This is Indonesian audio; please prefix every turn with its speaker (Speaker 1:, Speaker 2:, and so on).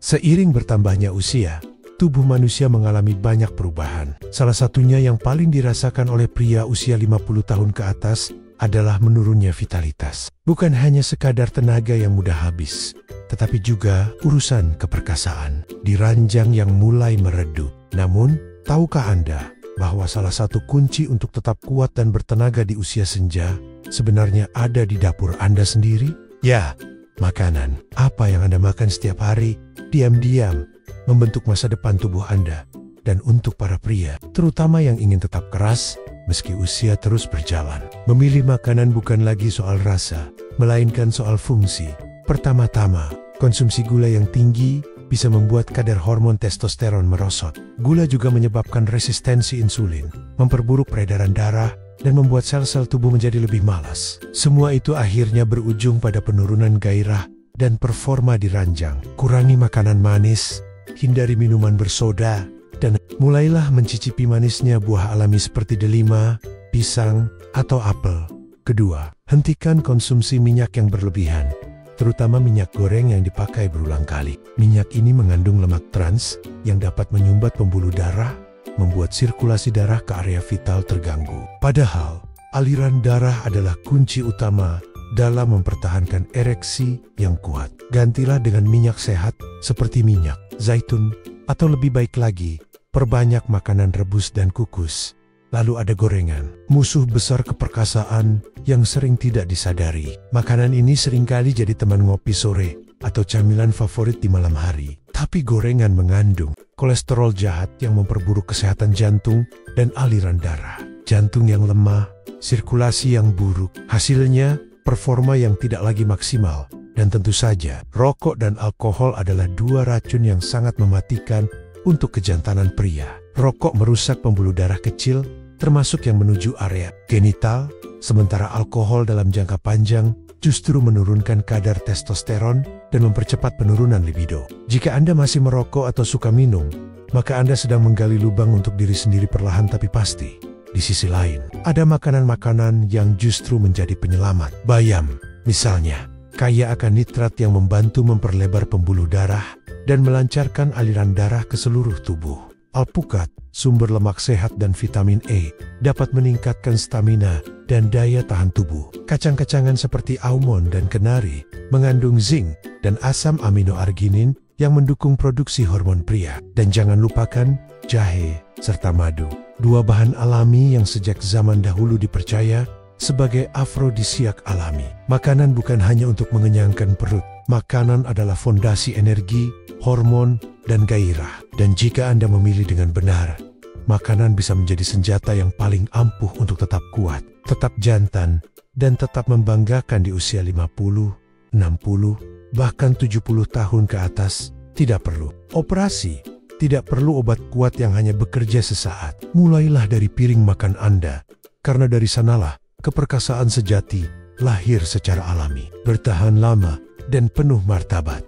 Speaker 1: Seiring bertambahnya usia, tubuh manusia mengalami banyak perubahan. Salah satunya yang paling dirasakan oleh pria usia 50 tahun ke atas adalah menurunnya vitalitas. Bukan hanya sekadar tenaga yang mudah habis, tetapi juga urusan keperkasaan di ranjang yang mulai meredup. Namun, tahukah Anda bahwa salah satu kunci untuk tetap kuat dan bertenaga di usia senja sebenarnya ada di dapur Anda sendiri? Ya, makanan. Apa yang Anda makan setiap hari diam-diam membentuk masa depan tubuh Anda. Dan untuk para pria, terutama yang ingin tetap keras meski usia terus berjalan, memilih makanan bukan lagi soal rasa, melainkan soal fungsi. Pertama-tama, konsumsi gula yang tinggi bisa membuat kadar hormon testosteron merosot. Gula juga menyebabkan resistensi insulin, memperburuk peredaran darah, dan membuat sel-sel tubuh menjadi lebih malas. Semua itu akhirnya berujung pada penurunan gairah dan performa di ranjang. Kurangi makanan manis, hindari minuman bersoda, dan mulailah mencicipi manisnya buah alami seperti delima, pisang, atau apel. Kedua, hentikan konsumsi minyak yang berlebihan, terutama minyak goreng yang dipakai berulang kali. Minyak ini mengandung lemak trans yang dapat menyumbat pembuluh darah, membuat sirkulasi darah ke area vital terganggu. Padahal, aliran darah adalah kunci utama dalam mempertahankan ereksi yang kuat. Gantilah dengan minyak sehat seperti minyak zaitun, atau lebih baik lagi, perbanyak makanan rebus dan kukus. Lalu ada gorengan, musuh besar keperkasaan yang sering tidak disadari. Makanan ini seringkali jadi teman ngopi sore atau camilan favorit di malam hari. Tapi gorengan mengandung kolesterol jahat yang memperburuk kesehatan jantung dan aliran darah. Jantung yang lemah, sirkulasi yang buruk. Hasilnya, performa yang tidak lagi maksimal. Dan tentu saja, rokok dan alkohol adalah dua racun yang sangat mematikan untuk kejantanan pria. Rokok merusak pembuluh darah kecil, termasuk yang menuju area genital, sementara alkohol dalam jangka panjang justru menurunkan kadar testosteron dan mempercepat penurunan libido. Jika Anda masih merokok atau suka minum, maka Anda sedang menggali lubang untuk diri sendiri perlahan tapi pasti. Di sisi lain, ada makanan-makanan yang justru menjadi penyelamat. Bayam, misalnya, kaya akan nitrat yang membantu memperlebar pembuluh darah dan melancarkan aliran darah ke seluruh tubuh. Alpukat, sumber lemak sehat dan vitamin E, dapat meningkatkan stamina dan daya tahan tubuh. Kacang-kacangan seperti almond dan kenari mengandung zinc dan asam aminoarginin yang mendukung produksi hormon pria. Dan jangan lupakan jahe serta madu, dua bahan alami yang sejak zaman dahulu dipercaya sebagai afrodisiak alami. Makanan bukan hanya untuk mengenyangkan perut. Makanan adalah fondasi energi, hormon, dan gairah. Dan jika Anda memilih dengan benar, makanan bisa menjadi senjata yang paling ampuh untuk tetap kuat, tetap jantan, dan tetap membanggakan di usia 50, 60, bahkan 70 tahun ke atas. Tidak perlu operasi, tidak perlu obat kuat yang hanya bekerja sesaat. Mulailah dari piring makan Anda, karena dari sanalah keperkasaan sejati lahir secara alami, bertahan lama, dan penuh martabat.